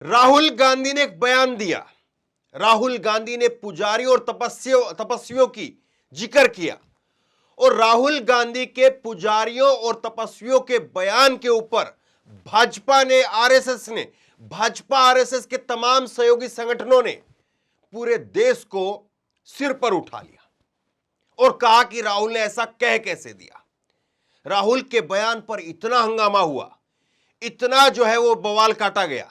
राहुल गांधी ने एक बयान दिया। राहुल गांधी ने पुजारियों और तपस्वियों की जिक्र किया और राहुल गांधी के पुजारियों और तपस्वियों के बयान के ऊपर भाजपा ने, आरएसएस ने, भाजपा आरएसएस के तमाम सहयोगी संगठनों ने पूरे देश को सिर पर उठा लिया और कहा कि राहुल ने ऐसा कह कैसे दिया। राहुल के बयान पर इतना हंगामा हुआ, इतना जो है वो बवाल काटा गया।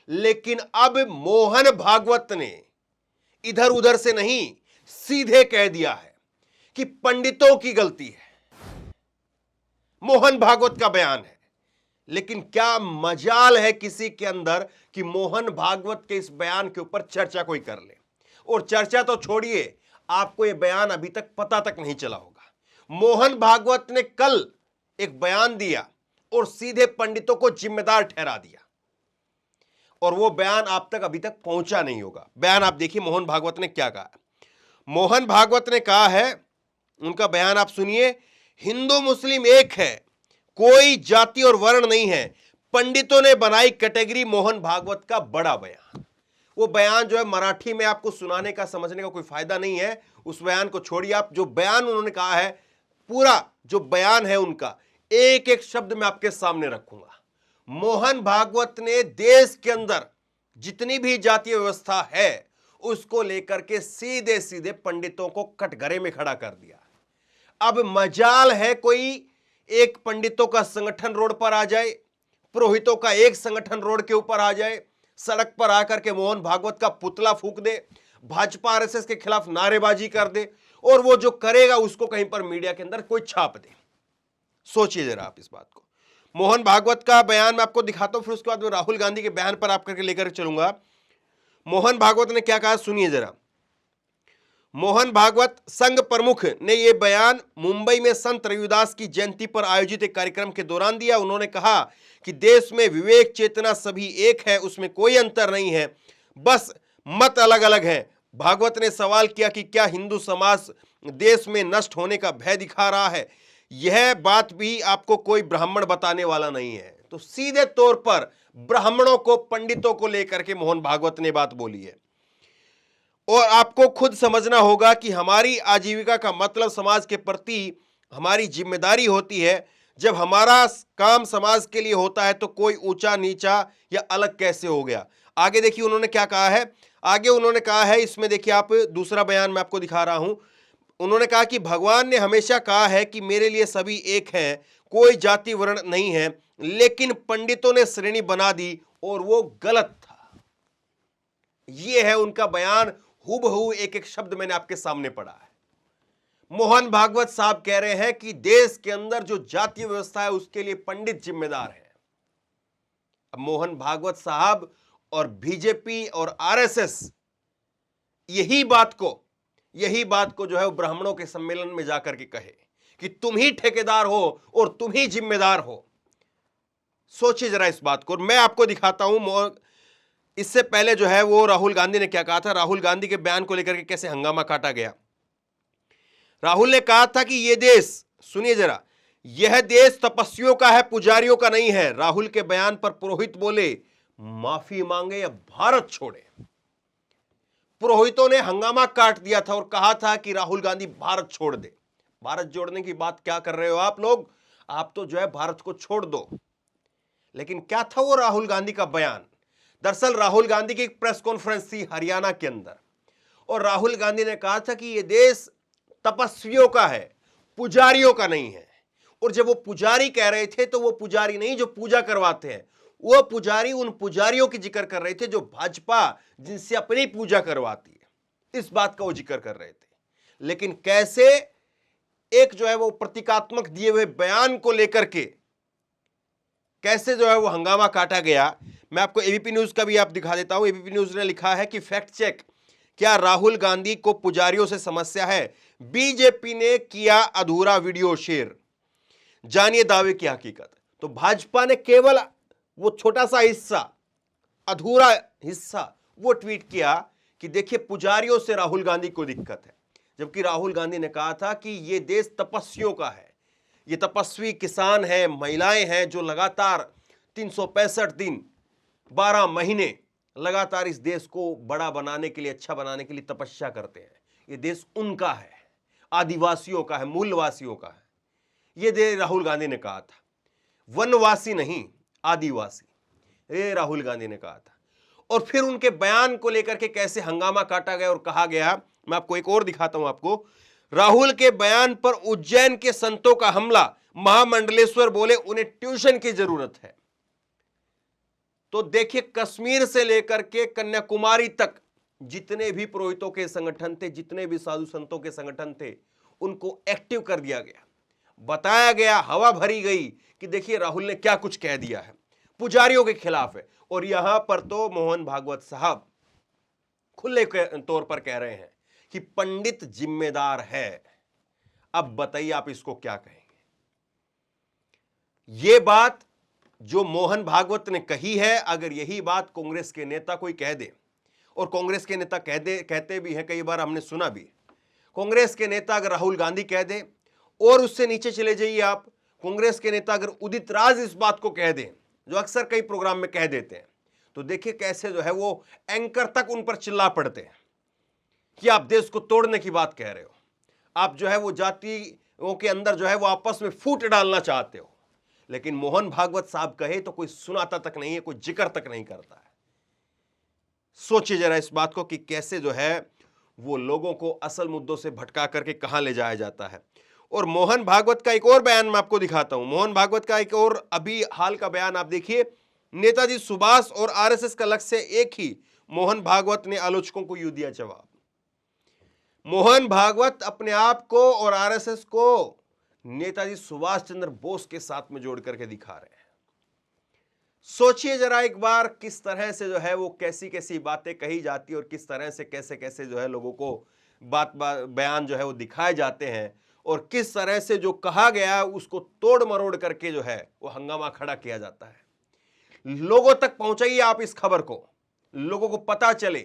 लेकिन अब मोहन भागवत ने इधर उधर से नहीं, सीधे कह दिया है कि पंडितों की गलती है। मोहन भागवत का बयान है, लेकिन क्या मजाल है किसी के अंदर कि मोहन भागवत के इस बयान के ऊपर चर्चा कोई कर ले। और चर्चा तो छोड़िए, आपको यह बयान अभी तक पता तक नहीं चला होगा। मोहन भागवत ने कल एक बयान दिया और सीधे पंडितों को जिम्मेदार ठहरा दिया और वो बयान आप तक अभी तक पहुंचा नहीं होगा। बयान आप देखिए मोहन भागवत ने क्या कहा। मोहन भागवत ने कहा है, उनका बयान आप सुनिए। हिंदू मुस्लिम एक है, कोई जाति और वर्ण नहीं है। पंडितों ने बनाई कैटेगरी। मोहन भागवत का बड़ा बयान। वो बयान जो है मराठी में आपको सुनाने का, समझने का कोई फायदा नहीं है। उस बयान को छोड़िए, आप जो बयान उन्होंने कहा है, पूरा जो बयान है उनका, एक एक शब्द मैं आपके सामने रखूंगा। मोहन भागवत ने देश के अंदर जितनी भी जातीय व्यवस्था है उसको लेकर के सीधे सीधे पंडितों को कटघरे में खड़ा कर दिया। अब मजाल है कोई एक पंडितों का संगठन रोड पर आ जाए, पुरोहितों का एक संगठन रोड के ऊपर आ जाए, सड़क पर आकर के मोहन भागवत का पुतला फूंक दे, भाजपा आरएसएस के खिलाफ नारेबाजी कर दे और वो जो करेगा उसको कहीं पर मीडिया के अंदर कोई छाप दे। सोचिए जरा आप इस बात को। मोहन भागवत का बयान मैं आपको दिखाता हूं, फिर उसके बाद मैं राहुल गांधी के बयान पर आप करके लेकर चलूंगा। मोहन भागवत ने क्या कहा, सुनिए जरा। मोहन भागवत संघ प्रमुख ने यह बयान मुंबई में संत रविदास की जयंती पर आयोजित एक कार्यक्रम के दौरान दिया। उन्होंने कहा कि देश में विवेक चेतना सभी एक है, उसमें कोई अंतर नहीं है, बस मत अलग अलग है। भागवत ने सवाल किया कि क्या हिंदू समाज देश में नष्ट होने का भय दिखा रहा है। यह बात भी आपको कोई ब्राह्मण बताने वाला नहीं है। तो सीधे तौर पर ब्राह्मणों को, पंडितों को लेकर के मोहन भागवत ने बात बोली है। और आपको खुद समझना होगा कि हमारी आजीविका का मतलब समाज के प्रति हमारी जिम्मेदारी होती है। जब हमारा काम समाज के लिए होता है तो कोई ऊंचा नीचा या अलग कैसे हो गया। आगे देखिए उन्होंने क्या कहा है। आगे उन्होंने कहा है, इसमें देखिए आप, दूसरा बयान मैं आपको दिखा रहा हूं। उन्होंने कहा कि भगवान ने हमेशा कहा है कि मेरे लिए सभी एक हैं, कोई जाति वर्ण नहीं है, लेकिन पंडितों ने श्रेणी बना दी और वो गलत था। यह है उनका बयान, हूबहू एक एक शब्द मैंने आपके सामने पढ़ा है। मोहन भागवत साहब कह रहे हैं कि देश के अंदर जो जातीय व्यवस्था है उसके लिए पंडित जिम्मेदार है। अब मोहन भागवत साहब और बीजेपी और आरएसएस यही बात को जो है वो ब्राह्मणों के सम्मेलन में जाकर के कहे कि तुम ही ठेकेदार हो और तुम ही जिम्मेदार हो। सोचिए जरा इस बात को। मैं आपको दिखाता हूं इससे पहले जो है वो राहुल गांधी ने क्या कहा था। राहुल गांधी के बयान को लेकर के कैसे हंगामा काटा गया। राहुल ने कहा था कि यह देश, सुनिए जरा, यह देश तपस्वियों का है, पुजारियों का नहीं है। राहुल के बयान पर पुरोहित बोले माफी मांगे या भारत छोड़े। पुरोहितों ने हंगामा काट दिया था और कहा था कि राहुल गांधी भारत छोड़ दे। भारत जोड़ने की बात क्या कर रहे हो आप लोग, आप तो जो है भारत को छोड़ दो। लेकिन क्या था वो राहुल गांधी का बयान। दरअसल राहुल गांधी की एक प्रेस कॉन्फ्रेंस थी हरियाणा के अंदर और राहुल गांधी ने कहा था कि यह देश तपस्वियों का है, पुजारियों का नहीं है। और जब वो पुजारी कह रहे थे तो वो पुजारी नहीं जो पूजा करवाते हैं, वो पुजारी उन पुजारियों की जिक्र कर रहे थे जो भाजपा जिनसे अपनी पूजा करवाती है, इस बात का वो जिक्र कर रहे थे। लेकिन कैसे एक जो है वो प्रतीकात्मक दिए हुए बयान को लेकर के कैसे जो है वो हंगामा काटा गया। मैं आपको एबीपी न्यूज का भी आप दिखा देता हूं। एबीपी न्यूज ने लिखा है कि फैक्ट चेक, क्या राहुल गांधी को पुजारियों से समस्या है? बीजेपी ने किया अधूरा वीडियो शेयर, जानिए दावे की हकीकत। तो भाजपा ने केवल वो छोटा सा हिस्सा, अधूरा हिस्सा वो ट्वीट किया कि देखिए पुजारियों से राहुल गांधी को दिक्कत है, जबकि राहुल गांधी ने कहा था कि ये देश तपस्वियों का है। ये तपस्वी किसान हैं, महिलाएं हैं जो लगातार 365 दिन 12 महीने लगातार इस देश को बड़ा बनाने के लिए, अच्छा बनाने के लिए तपस्या करते हैं। ये देश उनका है, आदिवासियों का है, मूलवासियों का है। ये देश राहुल गांधी ने कहा था, वनवासी नहीं आदिवासी, ये राहुल गांधी ने कहा था। और फिर उनके बयान को लेकर के कैसे हंगामा काटा गया और कहा गया, मैं आपको एक और दिखाता हूं आपको। राहुल के बयान पर उज्जैन के संतों का हमला, महामंडलेश्वर बोले उन्हें ट्यूशन की जरूरत है। तो देखिए, कश्मीर से लेकर के कन्याकुमारी तक जितने भी पुरोहितों के संगठन थे, जितने भी साधु संतों के संगठन थे, उनको एक्टिव कर दिया गया, बताया गया, हवा भरी गई कि देखिए राहुल ने क्या कुछ कह दिया है, पुजारियों के खिलाफ है। और यहां पर तो मोहन भागवत साहब खुले तौर पर कह रहे हैं कि पंडित जिम्मेदार है। अब बताइए आप इसको क्या कहेंगे? यह बात जो मोहन भागवत ने कही है, अगर यही बात कांग्रेस के नेता कोई कह दे, और कांग्रेस के नेता कहते भी हैं, कई बार हमने सुना भी, कांग्रेस के नेता अगर राहुल गांधी कह दे, और उससे नीचे चले जाइए आप, कांग्रेस के नेता अगर उदित राज इस बात को कह दें, जो अक्सर कई प्रोग्राम में कह देते हैं, तो देखिए कैसे जो है वो एंकर तक उन पर चिल्ला पड़ते हैं कि आप देश को तोड़ने की बात कह रहे हो, आप जो है वो जातियों के अंदर जो है वो आपस में फूट डालना चाहते हो। लेकिन मोहन भागवत साहब कहे तो कोई सुनाता तक नहीं है, कोई जिक्र तक नहीं करता है। सोचिए जरा इस बात को कि कैसे जो है वो लोगों को असल मुद्दों से भटका करके कहां ले जाया जाता है। और मोहन भागवत का एक और बयान मैं आपको दिखाता हूं। मोहन भागवत का एक और अभी हाल का बयान आप देखिए। नेताजी सुभाष और आरएसएस का लक्ष्य एक ही, मोहन भागवत ने आलोचकों को यूं दिया जवाब। मोहन भागवत अपने आप को और आरएसएस को नेताजी सुभाष चंद्र बोस के साथ में जोड़ करके दिखा रहे हैं। सोचिए जरा एक बार किस तरह से जो है वो कैसी कैसी बातें कही जाती है, और किस तरह से कैसे कैसे जो है लोगों को बयान जो है वो दिखाए जाते हैं, और किस तरह से जो कहा गया उसको तोड़ मरोड़ करके जो है वो हंगामा खड़ा किया जाता है। लोगों तक पहुंचाइए आप इस खबर को, लोगों को पता चले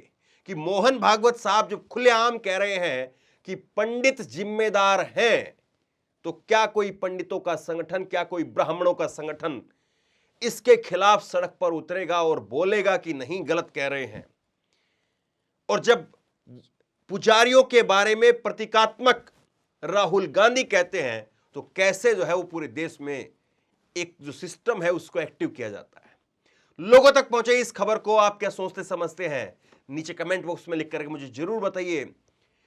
कि मोहन भागवत साहब जो खुलेआम कह रहे हैं कि पंडित जिम्मेदार हैं, तो क्या कोई पंडितों का संगठन, क्या कोई ब्राह्मणों का संगठन इसके खिलाफ सड़क पर उतरेगा और बोलेगा कि नहीं, गलत कह रहे हैं? और जब पुजारियों के बारे में प्रतीकात्मक राहुल गांधी कहते हैं, तो कैसे जो है वो पूरे देश में एक जो सिस्टम है उसको एक्टिव किया जाता है। लोगों तक पहुंचे इस खबर को, आप क्या सोचते समझते हैं, नीचे कमेंट बॉक्स में लिख करके मुझे जरूर बताइए।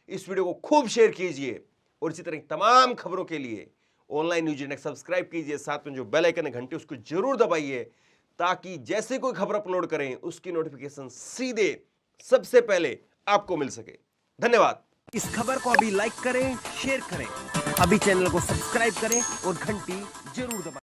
इस वीडियो को खूब शेयर कीजिए, और इसी तरह तमाम खबरों के लिए ऑनलाइन न्यूज इंडेक्स सब्सक्राइब कीजिए, साथ में जो बेल आइकन है घंटी उसको जरूर दबाइए, ताकि जैसे कोई खबर अपलोड करें उसकी नोटिफिकेशन सीधे सबसे पहले आपको मिल सके। धन्यवाद। इस खबर को अभी लाइक करें, शेयर करें, अभी चैनल को सब्सक्राइब करें और घंटी जरूर दबाएं।